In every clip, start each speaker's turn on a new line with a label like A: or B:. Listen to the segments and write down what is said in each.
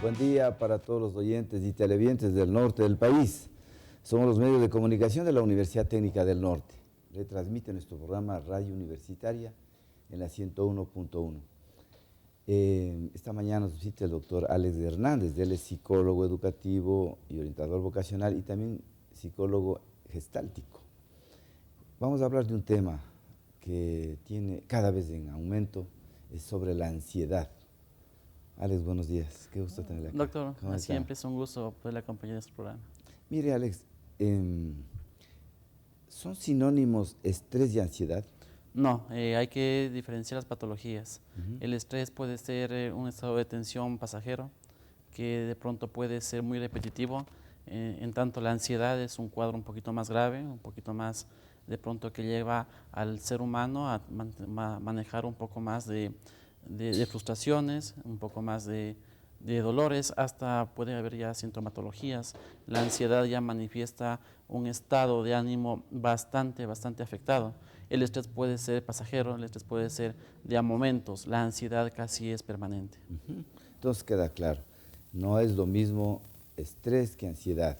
A: Buen día para todos los oyentes y televidentes del norte del país. Somos los medios de comunicación de la Universidad Técnica del Norte. Le transmite nuestro programa Radio Universitaria en la 101.1. Esta mañana nos visita el doctor Alex Hernández. Él es psicólogo educativo y orientador vocacional y también psicólogo gestáltico. Vamos a hablar de un tema que tiene cada vez en aumento, es sobre la ansiedad. Alex, buenos días. Qué gusto tenerle aquí.
B: Doctor, siempre es un gusto poder acompañar este programa.
A: Mire, Alex, ¿son sinónimos estrés y ansiedad?
B: No, hay que diferenciar las patologías. El estrés puede ser un estado de tensión pasajero, que de pronto puede ser muy repetitivo. En tanto, la ansiedad es un cuadro un poquito más grave, un poquito más de pronto que lleva al ser humano a manejar un poco más de frustraciones, un poco más de dolores, hasta puede haber ya sintomatologías. La ansiedad ya manifiesta un estado de ánimo bastante afectado. El estrés puede ser pasajero, el estrés puede ser de a momentos, la ansiedad casi es permanente.
A: Entonces queda claro, no es lo mismo estrés que ansiedad.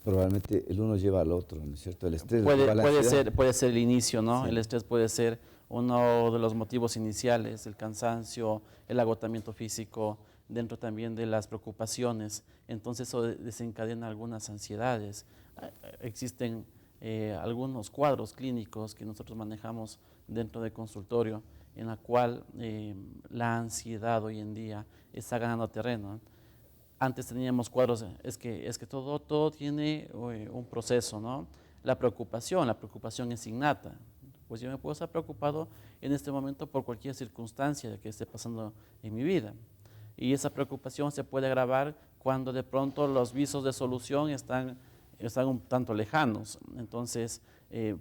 A: Probablemente el uno lleva al otro, ¿no es cierto? El estrés
B: puede ser el inicio, ¿no?
A: Sí.
B: El estrés puede ser uno de los motivos iniciales, el cansancio, el agotamiento físico, dentro también de las preocupaciones. Entonces eso desencadena algunas ansiedades. Existen algunos cuadros clínicos que nosotros manejamos dentro del consultorio, en la cual la ansiedad hoy en día está ganando terreno. Antes teníamos cuadros, es que todo tiene un proceso, ¿no? La preocupación es innata. Pues yo me puedo estar preocupado en este momento por cualquier circunstancia que esté pasando en mi vida. Y esa preocupación se puede agravar cuando de pronto los visos de solución están un tanto lejanos. Entonces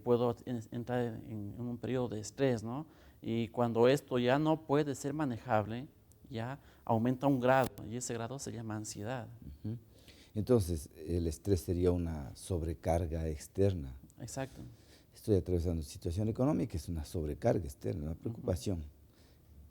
B: puedo entrar en un periodo de estrés, ¿no? Y cuando esto ya no puede ser manejable, ya aumenta un grado y ese grado se llama ansiedad.
A: Entonces, el estrés sería una sobrecarga externa.
B: Exacto.
A: Estoy atravesando situación económica, es una sobrecarga externa, una preocupación.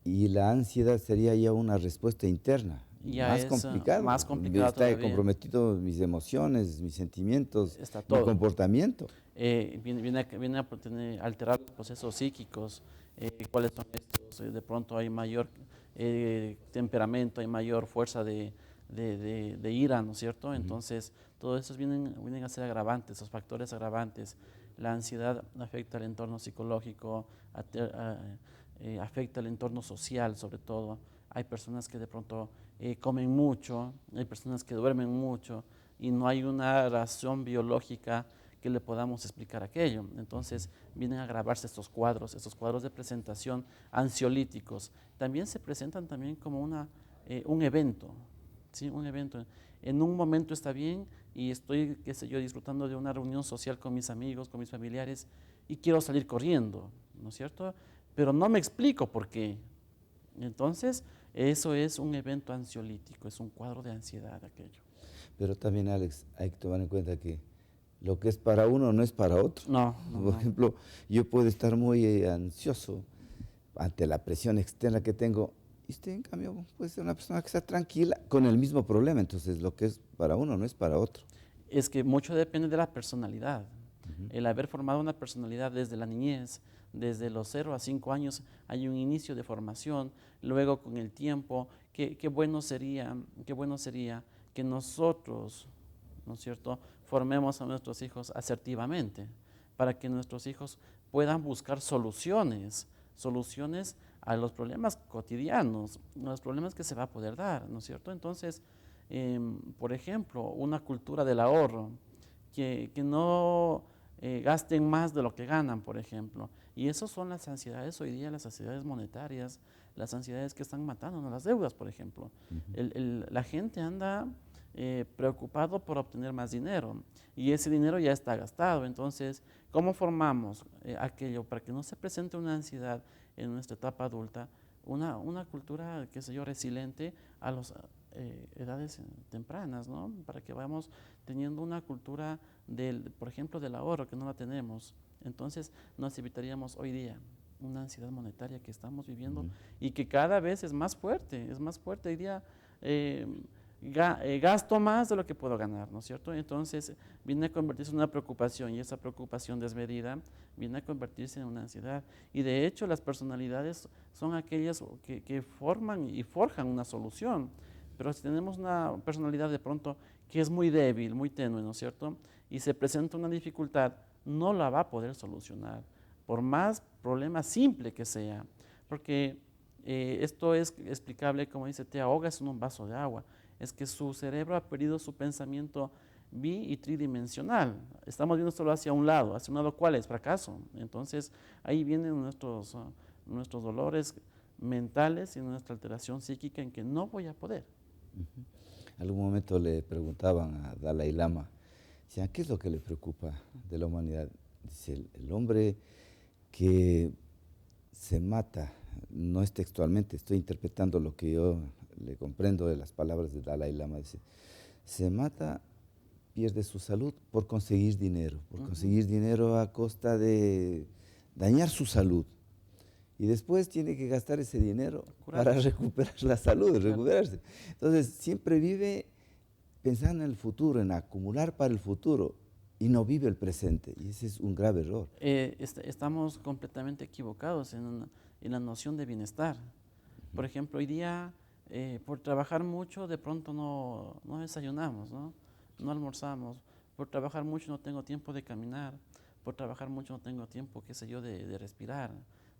A: Y la ansiedad sería ya una respuesta interna,
B: ya
A: más
B: es
A: complicado.
B: más complicado
A: Está
B: todavía.
A: comprometido mis emociones, mis sentimientos,
B: está todo.
A: mi comportamiento.
B: Viene a alterar los procesos psíquicos. ¿Cuáles son estos? De pronto hay mayor temperamento, hay mayor fuerza de ira, ¿no es cierto? Entonces, todos esos vienen a ser agravantes, esos factores agravantes. La ansiedad afecta al entorno psicológico, afecta al entorno social sobre todo. Hay personas que de pronto comen mucho, hay personas que duermen mucho y no hay una razón biológica que le podamos explicar aquello. Entonces vienen a agravarse estos cuadros de presentación ansiolíticos. También se presentan también como un evento, ¿sí? Un evento. En un momento está bien y estoy, qué sé yo, disfrutando de una reunión social con mis amigos, con mis familiares y quiero salir corriendo, ¿no es cierto? Pero no me explico por qué. Entonces, eso es un evento ansiolítico, es un cuadro de ansiedad aquello.
A: Pero también, Alex, hay que tomar en cuenta que lo que es para uno no es para otro.
B: No.
A: Por ejemplo, yo puedo estar muy ansioso ante la presión externa que tengo, y usted, en cambio, puede ser una persona que está tranquila con el mismo problema. Entonces, lo que es para uno no es para otro.
B: Es que mucho depende de la personalidad. El haber formado una personalidad desde la niñez, desde los 0 a 5 años, hay un inicio de formación. Luego, con el tiempo, qué bueno sería que nosotros, ¿no es cierto?, formemos a nuestros hijos asertivamente, para que nuestros hijos puedan buscar soluciones a los problemas cotidianos, a los problemas que se va a poder dar, ¿no es cierto? Entonces, por ejemplo, una cultura del ahorro, que no gasten más de lo que ganan, por ejemplo. Y esas son las ansiedades hoy día, las ansiedades monetarias, las ansiedades que están matándonos, las deudas, por ejemplo. La gente anda preocupado por obtener más dinero y ese dinero ya está gastado. Entonces, ¿cómo formamos aquello para que no se presente una ansiedad en nuestra etapa adulta? Una cultura, qué sé yo, resiliente a las edades tempranas, ¿no? Para que vayamos teniendo una cultura por ejemplo, del ahorro, que no la tenemos. Entonces, nos evitaríamos hoy día una ansiedad monetaria que estamos viviendo y que cada vez es más fuerte. Hoy día gasto más de lo que puedo ganar, ¿no es cierto? Entonces viene a convertirse en una preocupación y esa preocupación desmedida viene a convertirse en una ansiedad. Y de hecho las personalidades son aquellas que forman y forjan una solución. Pero si tenemos una personalidad de pronto que es muy débil, muy tenue, ¿no es cierto? Y se presenta una dificultad, no la va a poder solucionar, por más problema simple que sea. Porque esto es explicable, como dice, te ahogas en un vaso de agua. Es que su cerebro ha perdido su pensamiento y tridimensional. Estamos viendo solo hacia un lado. ¿Hacia un lado cuál es? Fracaso. Entonces ahí vienen nuestros dolores mentales y nuestra alteración psíquica en que no voy a poder.
A: Ujú. Algún momento le preguntaban a Dalai Lama, decían, ¿qué es lo que le preocupa de la humanidad? Dice, el hombre que se mata, no es textualmente, estoy interpretando lo que yo le comprendo de las palabras de Dalai Lama, dice, se mata, pierde su salud por conseguir dinero, conseguir dinero a costa de dañar su salud. Y después tiene que gastar ese dinero para recuperar la salud, recuperarse. Entonces, siempre vive pensando en el futuro, en acumular para el futuro, y no vive el presente. Y ese es un grave error.
B: Estamos completamente equivocados en la noción de bienestar. Por ejemplo, hoy día, por trabajar mucho, de pronto no desayunamos, no almorzamos. Por trabajar mucho no tengo tiempo de caminar. Por trabajar mucho no tengo tiempo, qué sé yo, de respirar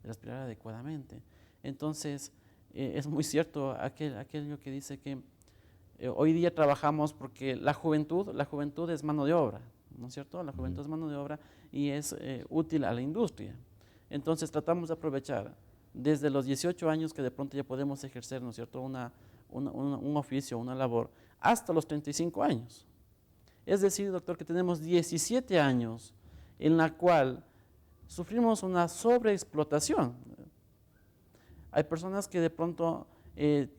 B: adecuadamente. Entonces, es muy cierto aquello que dice que hoy día trabajamos porque la juventud es mano de obra, ¿no es cierto? La juventud es mano de obra y es útil a la industria. Entonces tratamos de aprovechar desde los 18 años que de pronto ya podemos ejercer, ¿no es cierto?, un oficio, una labor, hasta los 35 años. Es decir, doctor, que tenemos 17 años en la cual sufrimos una sobreexplotación. Hay personas que de pronto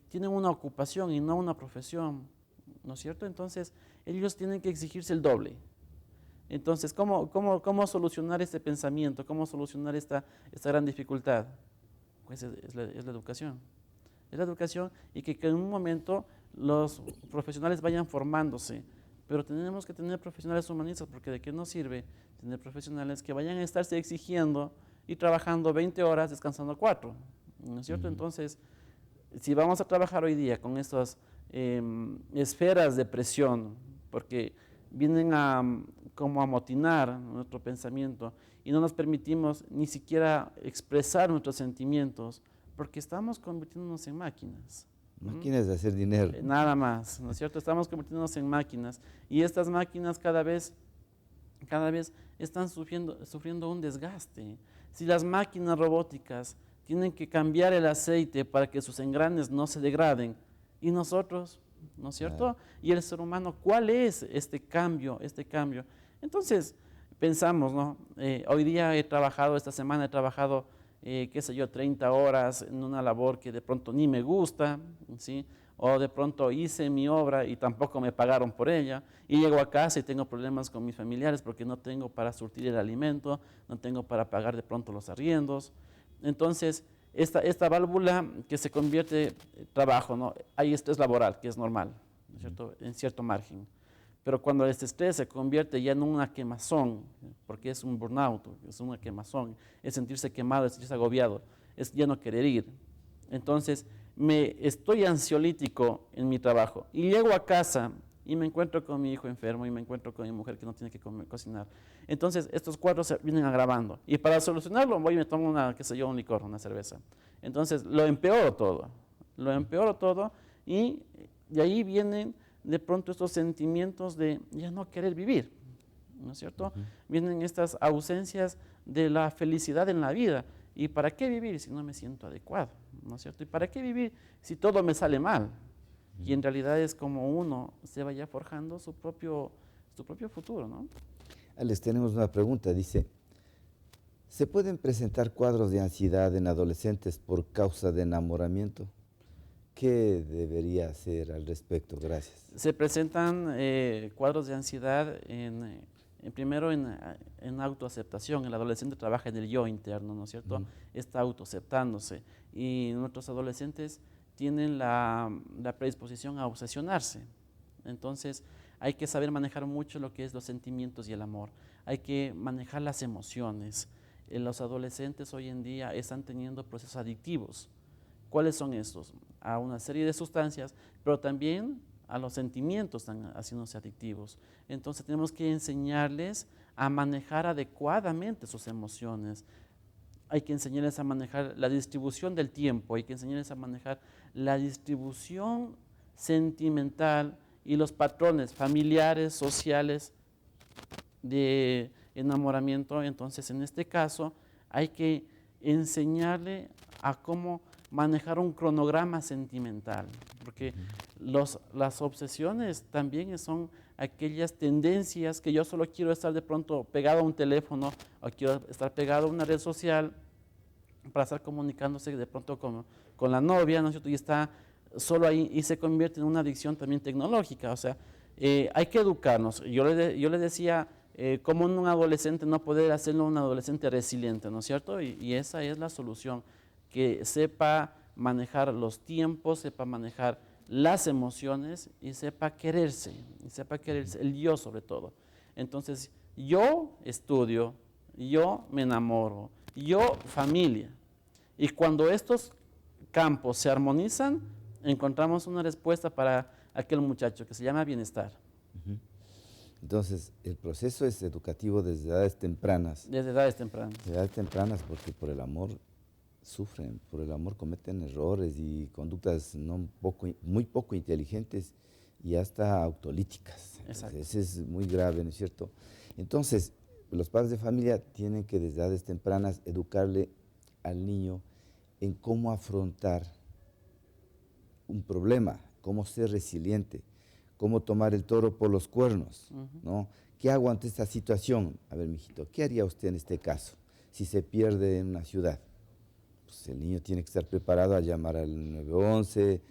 B: tienen una ocupación y no una profesión, ¿no es cierto? Entonces, ellos tienen que exigirse el doble. Entonces, ¿cómo solucionar este pensamiento? ¿Cómo solucionar esta gran dificultad? Pues es la educación. Es la educación y que en un momento los profesionales vayan formándose. Pero tenemos que tener profesionales humanistas, porque ¿de qué nos sirve tener profesionales que vayan a estarse exigiendo y trabajando 20 horas, descansando 4? ¿No es cierto? Entonces, si vamos a trabajar hoy día con estas esferas de presión, porque vienen como a amotinar nuestro pensamiento y no nos permitimos ni siquiera expresar nuestros sentimientos, porque estamos convirtiéndonos en máquinas.
A: Máquinas de hacer dinero.
B: Nada más, ¿no es cierto? Estamos convirtiéndonos en máquinas y estas máquinas cada vez están sufriendo un desgaste. Si las máquinas robóticas tienen que cambiar el aceite para que sus engranes no se degraden, y nosotros, ¿no es cierto? Y el ser humano, ¿cuál es este cambio? Entonces, pensamos, ¿no? Hoy día esta semana he trabajado, qué sé yo, 30 horas en una labor que de pronto ni me gusta, ¿sí? O de pronto hice mi obra y tampoco me pagaron por ella, y llego a casa y tengo problemas con mis familiares porque no tengo para surtir el alimento, no tengo para pagar de pronto los arriendos. Entonces, esta válvula que se convierte en trabajo, ¿no? Hay estrés laboral, que es normal, ¿no es cierto?, en cierto margen. Pero cuando este estrés se convierte ya en una quemazón, porque es un burnout, es una quemazón, es sentirse quemado, es sentirse agobiado, es ya no querer ir. Entonces, estoy ansiolítico en mi trabajo y llego a casa y me encuentro con mi hijo enfermo y me encuentro con mi mujer que no tiene que cocinar. Entonces, estos cuadros se vienen agravando. Y para solucionarlo, voy y me tomo un licor, una cerveza. Entonces, lo empeoro todo y de ahí vienen de pronto estos sentimientos de ya no querer vivir, ¿no es cierto? Vienen estas ausencias de la felicidad en la vida. ¿Y para qué vivir si no me siento adecuado? ¿No es cierto? ¿Y para qué vivir si todo me sale mal? Y en realidad es como uno se vaya forjando su propio futuro, ¿no?
A: Les tenemos una pregunta, dice, ¿se pueden presentar cuadros de ansiedad en adolescentes por causa de enamoramiento? ¿Qué debería hacer al respecto? Gracias.
B: Se presentan cuadros de ansiedad primero en autoaceptación. El adolescente trabaja en el yo interno, ¿no es cierto? Está autoaceptándose. Y nuestros adolescentes tienen la predisposición a obsesionarse. Entonces hay que saber manejar mucho lo que es los sentimientos y el amor. Hay que manejar las emociones. Los adolescentes hoy en día están teniendo procesos adictivos. ¿Cuáles son estos? A una serie de sustancias, pero también a los sentimientos están haciéndose adictivos. Entonces tenemos que enseñarles a manejar adecuadamente sus emociones. Hay que enseñarles a manejar la distribución del tiempo, hay que enseñarles a manejar la distribución sentimental y los patrones familiares, sociales de enamoramiento. Entonces, en este caso, hay que enseñarle a cómo manejar un cronograma sentimental, porque las obsesiones también son aquellas tendencias que yo solo quiero estar de pronto pegado a un teléfono o quiero estar pegado a una red social para estar comunicándose de pronto con la novia, ¿no es cierto? Y está solo ahí y se convierte en una adicción también tecnológica. O sea, hay que educarnos. Yo le decía, cómo un adolescente no poder hacerlo un adolescente resiliente, ¿no es cierto? Y esa es la solución, que sepa manejar los tiempos, sepa manejar las emociones y sepa quererse, el yo sobre todo. Entonces, yo estudio, yo me enamoro, yo familia. Y cuando estos campos se armonizan, encontramos una respuesta para aquel muchacho que se llama bienestar.
A: Entonces, el proceso es educativo desde edades tempranas.
B: Desde edades tempranas.
A: Desde edades tempranas, porque por el amor sufren, por el amor cometen errores y conductas muy poco inteligentes y hasta autolíticas.
B: Exacto.
A: Eso es muy grave, ¿no es cierto? Entonces, los padres de familia tienen que desde edades tempranas educarle al niño en cómo afrontar un problema, cómo ser resiliente, cómo tomar el toro por los cuernos, ¿no? ¿Qué hago ante esta situación? A ver, mijito, ¿qué haría usted en este caso si se pierde en una ciudad? Pues el niño tiene que estar preparado a llamar al 911,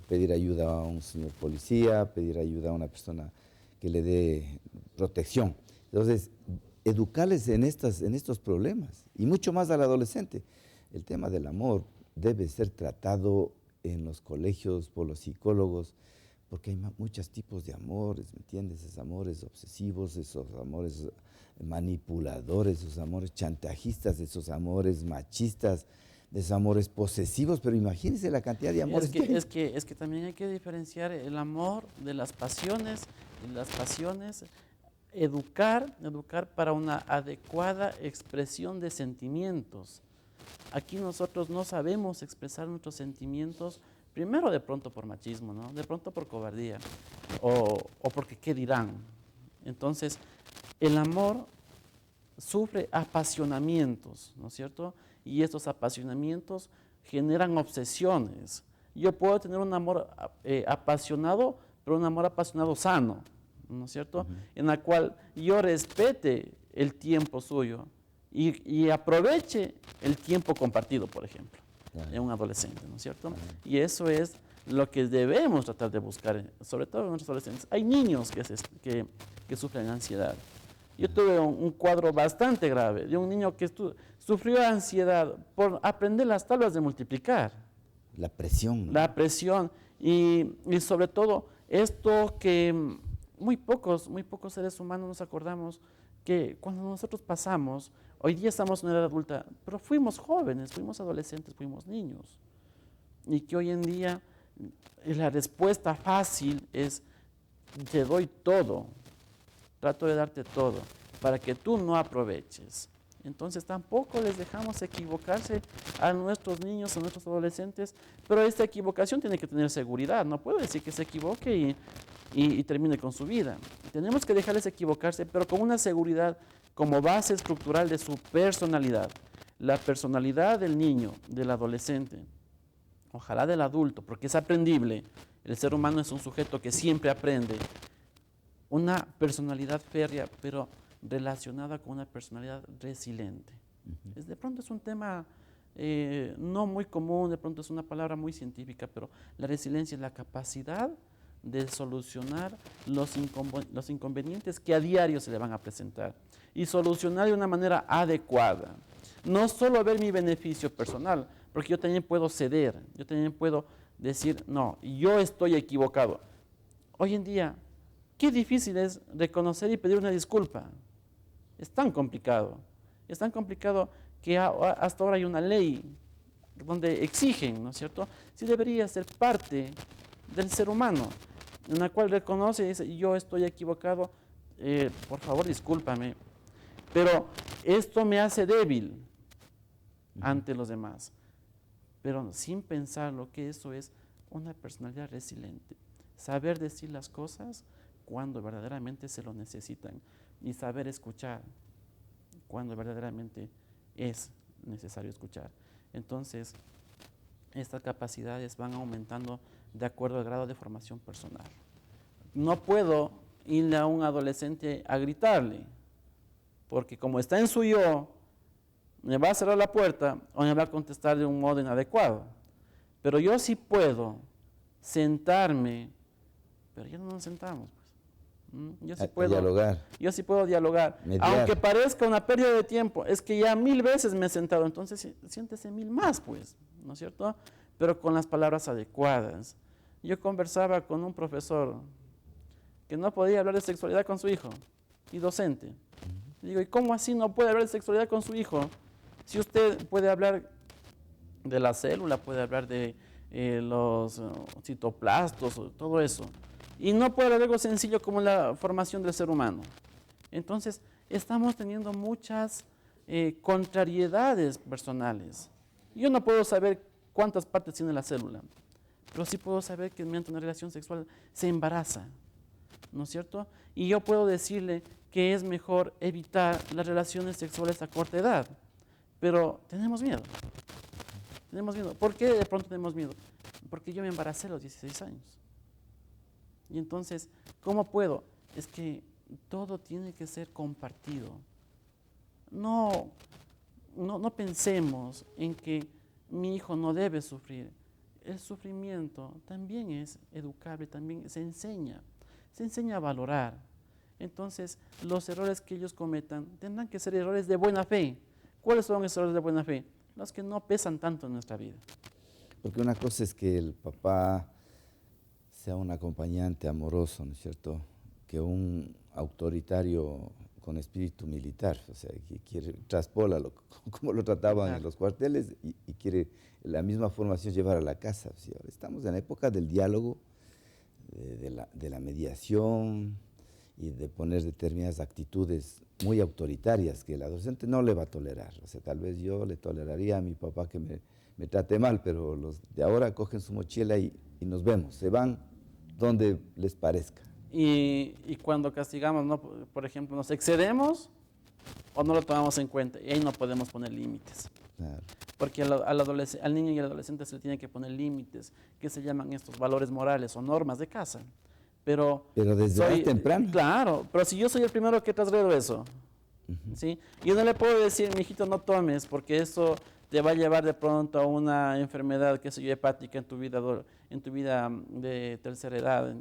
A: pedir ayuda a un señor policía, pedir ayuda a una persona que le dé protección. Entonces, educarles en estos problemas, y mucho más al adolescente. El tema del amor debe ser tratado en los colegios por los psicólogos, porque hay muchos tipos de amores, ¿me entiendes? Esos amores obsesivos, esos amores manipuladores, esos amores chantajistas, esos amores machistas, esos amores posesivos, pero imagínense la cantidad de amores
B: es que también hay que diferenciar el amor de las pasiones, y las pasiones, educar para una adecuada expresión de sentimientos. Aquí nosotros no sabemos expresar nuestros sentimientos, primero de pronto por machismo, ¿no? De pronto por cobardía, o porque qué dirán. Entonces, el amor sufre apasionamientos, ¿no es cierto? Y estos apasionamientos generan obsesiones. Yo puedo tener un amor apasionado, pero un amor apasionado sano, ¿no es cierto? En la cual yo respete el tiempo suyo y aproveche el tiempo compartido, por ejemplo, en un adolescente, ¿no es cierto? Y eso es lo que debemos tratar de buscar, sobre todo en nuestros adolescentes. Hay niños que sufren ansiedad. Yo tuve un cuadro bastante grave de un niño que sufrió ansiedad por aprender las tablas de multiplicar.
A: La presión, ¿no?
B: La presión y sobre todo esto que muy pocos seres humanos nos acordamos que cuando nosotros pasamos, hoy día estamos en una edad adulta, pero fuimos jóvenes, fuimos adolescentes, fuimos niños. Y que hoy en día la respuesta fácil es, te doy todo, trato de darte todo, para que tú no aproveches. Entonces tampoco les dejamos equivocarse a nuestros niños, a nuestros adolescentes, pero esta equivocación tiene que tener seguridad. No puedo decir que se equivoque y termine con su vida. Tenemos que dejarles equivocarse, pero con una seguridad como base estructural de su personalidad. La personalidad del niño, del adolescente, ojalá del adulto, porque es aprendible. El ser humano es un sujeto que siempre aprende. Una personalidad férrea, pero relacionada con una personalidad resiliente. De pronto es un tema no muy común, de pronto es una palabra muy científica, pero la resiliencia es la capacidad de solucionar los inconvenientes que a diario se le van a presentar y solucionar de una manera adecuada. No solo ver mi beneficio personal, porque yo también puedo ceder, yo también puedo decir, no, yo estoy equivocado. Hoy en día, qué difícil es reconocer y pedir una disculpa. Es tan complicado que hasta ahora hay una ley donde exigen, ¿no es cierto? Sí debería ser parte del ser humano, en la cual reconoce y dice, yo estoy equivocado, por favor discúlpame, pero esto me hace débil ante los demás. Pero sin pensar lo que eso es una personalidad resiliente. Saber decir las cosas cuando verdaderamente se lo necesitan y saber escuchar cuando verdaderamente es necesario escuchar. Entonces, estas capacidades van aumentando de acuerdo al grado de formación personal. No puedo irle a un adolescente a gritarle, porque como está en su yo, me va a cerrar la puerta o me va a contestar de un modo inadecuado. Pero yo sí puedo sentarme, pero ya no nos sentamos. Yo sí puedo
A: dialogar.
B: Yo sí puedo dialogar.
A: Mediar.
B: Aunque parezca una pérdida de tiempo, es que ya 1000 veces me he sentado, entonces siéntese 1000 más, pues, ¿no es cierto? Pero con las palabras adecuadas. Yo conversaba con un profesor que no podía hablar de sexualidad con su hijo, y docente. Digo, ¿y cómo así no puede hablar de sexualidad con su hijo? Si usted puede hablar de la célula, puede hablar de los citoplastos, todo eso. Y no puede haber algo sencillo como la formación del ser humano. Entonces, estamos teniendo muchas contrariedades personales. Yo no puedo saber cuántas partes tiene la célula, pero sí puedo saber que mediante una relación sexual se embaraza, ¿no es cierto? Y yo puedo decirle que es mejor evitar las relaciones sexuales a corta edad, pero tenemos miedo. Tenemos miedo. ¿Por qué de pronto tenemos miedo? Porque yo me embaracé a los 16 años. Y entonces, ¿cómo puedo? Es que todo tiene que ser compartido. No pensemos en que mi hijo no debe sufrir. El sufrimiento también es educable, también se enseña a valorar. Entonces, los errores que ellos cometan tendrán que ser errores de buena fe. ¿Cuáles son esos errores de buena fe? Los que no pesan tanto en nuestra vida.
A: Porque una cosa es que el papá sea un acompañante amoroso, ¿no es cierto?, que un autoritario con espíritu militar, o sea, que quiere, traspólalo, como lo trataban en los cuarteles, y quiere la misma formación llevar a la casa. O sea, ahora estamos en la época del diálogo, de la mediación y de poner determinadas actitudes muy autoritarias que el adolescente no le va a tolerar. O sea, tal vez yo le toleraría a mi papá que me trate mal, pero los de ahora cogen su mochila y nos vemos, se van donde les parezca.
B: Y cuando castigamos, ¿no? Por ejemplo, nos excedemos o no lo tomamos en cuenta, y ahí no podemos poner límites.
A: Claro.
B: Porque al niño y al adolescente se le tiene que poner límites, que se llaman estos valores morales o normas de casa. Pero
A: desde muy temprano.
B: Claro, pero si yo soy el primero que trasgredo eso, ¿sí? Yo no le puedo decir, mijito, no tomes, porque eso te va a llevar de pronto a una enfermedad, qué sé yo, hepática en tu vida de tercera edad.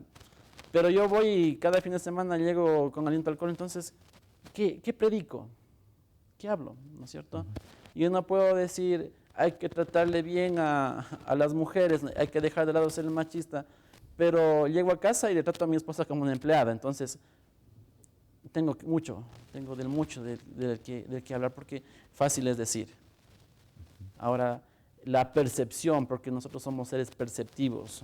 B: Pero yo voy y cada fin de semana llego con aliento al alcohol, entonces, ¿qué predico? ¿Qué hablo? ¿No es cierto? Yo no puedo decir, hay que tratarle bien a las mujeres, hay que dejar de lado ser el machista, pero llego a casa y le trato a mi esposa como una empleada. Entonces, tengo mucho del que hablar, porque fácil es decir. Ahora, la percepción, porque nosotros somos seres perceptivos.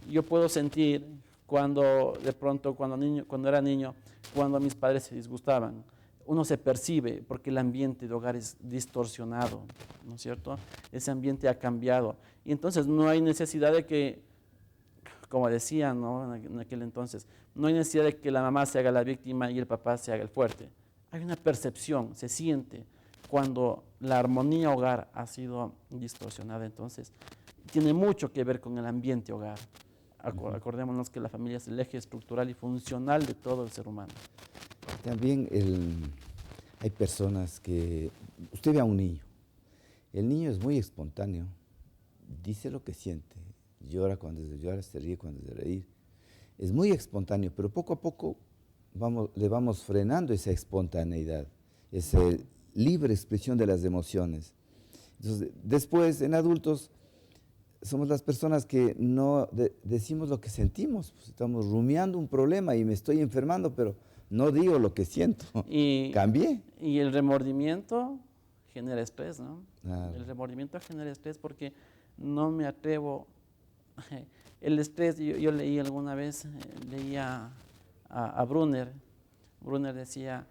B: Yo puedo sentir cuando de pronto, cuando era niño, cuando mis padres se disgustaban. Uno se percibe porque el ambiente de hogar es distorsionado, ¿no es cierto? Ese ambiente ha cambiado. Y entonces no hay necesidad de que, como decían, ¿no?, en aquel entonces, no hay necesidad de que la mamá se haga la víctima y el papá se haga el fuerte. Hay una percepción, se siente cuando la armonía hogar ha sido distorsionada. Entonces, tiene mucho que ver con el ambiente hogar. Acordémonos que la familia es el eje estructural y funcional de todo el ser humano.
A: También hay personas que, usted ve a un niño, el niño es muy espontáneo, dice lo que siente, llora cuando es de llorar, se ríe cuando es de reír, es muy espontáneo, pero poco a poco le vamos frenando esa espontaneidad, esa libre expresión de las emociones. Entonces, después, en adultos, somos las personas que no decimos lo que sentimos. Pues estamos rumiando un problema y me estoy enfermando, pero no digo lo que siento. Cambié.
B: Y el remordimiento genera estrés, ¿no?
A: Claro.
B: El remordimiento genera estrés porque no me atrevo. El estrés, yo leí alguna vez, leía a Brunner. Brunner decía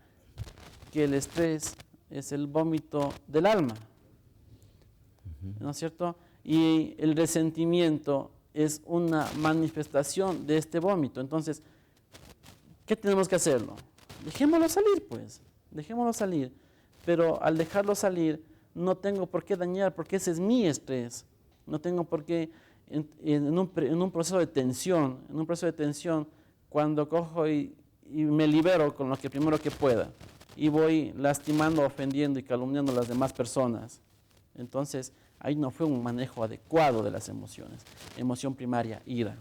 B: que el estrés es el vómito del alma, ¿no es cierto? Y el resentimiento es una manifestación de este vómito. Entonces, ¿qué tenemos que hacerlo? Dejémoslo salir, pues, dejémoslo salir. Pero al dejarlo salir, no tengo por qué dañar, porque ese es mi estrés. No tengo por qué, en un proceso de tensión, cuando cojo y me libero con lo que primero que pueda, y voy lastimando, ofendiendo y calumniando a las demás personas. Entonces, ahí no fue un manejo adecuado de las emociones. Emoción primaria, ira.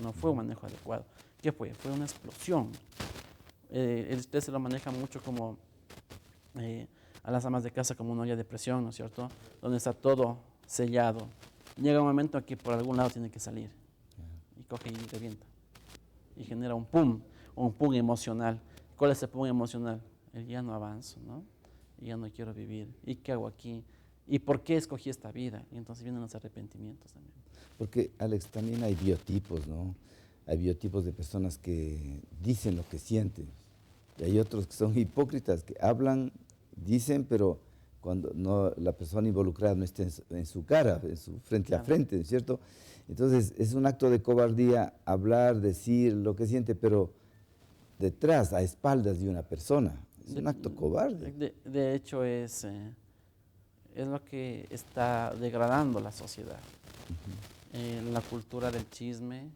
B: No fue un manejo adecuado. ¿Qué fue? Fue una explosión. El estrés se lo maneja mucho como a las amas de casa como una olla de presión, ¿no es cierto? Donde está todo sellado. Llega un momento en que por algún lado tiene que salir. Y coge y revienta. Y genera un pum emocional. ¿Cuál es el pum emocional? El ya no avanzo, ¿no? Y ya no quiero vivir. ¿Y qué hago aquí? ¿Y por qué escogí esta vida? Y entonces vienen los arrepentimientos también.
A: Porque, Alex, también hay biotipos, ¿no? Hay biotipos de personas que dicen lo que sienten. Y hay otros que son hipócritas, que hablan, dicen, pero cuando no, la persona involucrada no está en su cara, en su frente a frente, ¿no es cierto? Entonces, es un acto de cobardía hablar, decir lo que siente, pero detrás, a espaldas de una persona. Es un acto cobarde.
B: De hecho, es lo que está degradando la sociedad. La cultura del chisme,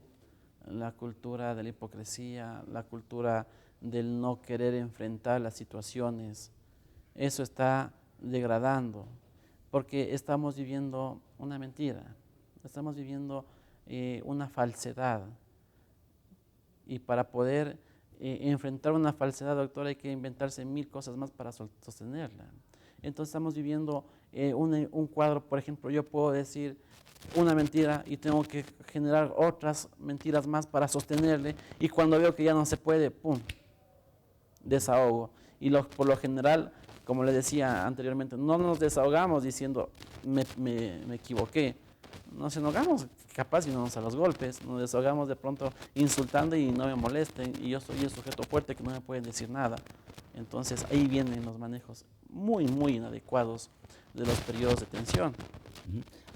B: la cultura de la hipocresía, la cultura del no querer enfrentar las situaciones, eso está degradando, porque estamos viviendo una mentira, estamos viviendo una falsedad. Y para poder enfrentar una falsedad, doctor, hay que inventarse 1000 cosas más para sostenerla. Entonces estamos viviendo un cuadro, por ejemplo, yo puedo decir una mentira y tengo que generar otras mentiras más para sostenerle, y cuando veo que ya no se puede, ¡pum!, desahogo. Y por lo general, como les decía anteriormente, no nos desahogamos diciendo me equivoqué, nos enojamos capaz y no nos a los golpes, nos desahogamos de pronto insultando y no me molesten, y yo soy el sujeto fuerte que no me pueden decir nada. Entonces ahí vienen los manejos muy inadecuados de los periodos de tensión.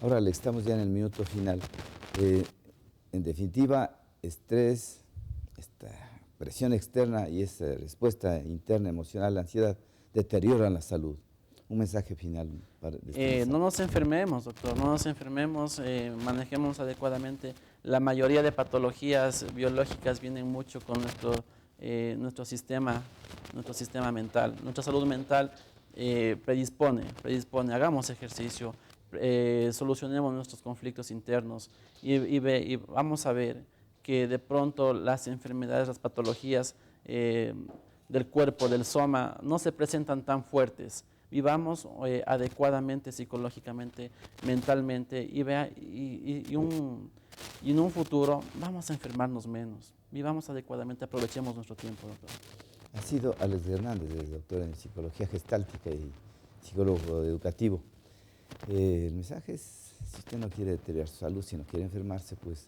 A: Ahora, Alex, estamos ya en el minuto final. En definitiva, estrés, esta presión externa y esa respuesta interna emocional, la ansiedad, deterioran la salud. Un mensaje final para
B: no nos enfermemos, doctor, no nos enfermemos, manejemos adecuadamente. La mayoría de patologías biológicas vienen mucho con nuestro sistema mental. Nuestra salud mental predispone, hagamos ejercicio, solucionemos nuestros conflictos internos y vamos a ver que de pronto las enfermedades, las patologías del cuerpo, del soma, no se presentan tan fuertes. Vivamos adecuadamente psicológicamente, mentalmente, y en un futuro vamos a enfermarnos menos. Vivamos adecuadamente, aprovechemos nuestro tiempo, doctor.
A: Ha sido Alex Hernández, doctor en psicología gestáltica y psicólogo educativo. El mensaje es, si usted no quiere deteriorar su salud, si no quiere enfermarse, pues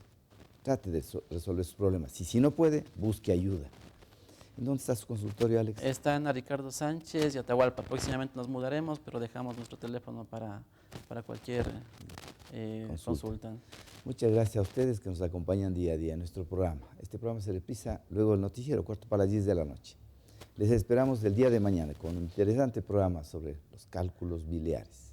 A: trate de resolver sus problemas. Si no puede, busque ayuda. ¿En dónde está su consultorio, Alex?
B: Está en Ricardo Sánchez y Atahualpa. Próximamente nos mudaremos, pero dejamos nuestro teléfono para cualquier consulta.
A: Muchas gracias a ustedes que nos acompañan día a día en nuestro programa. Este programa se reprisa luego del noticiero, 10:15 de la noche. Les esperamos el día de mañana con un interesante programa sobre los cálculos biliares.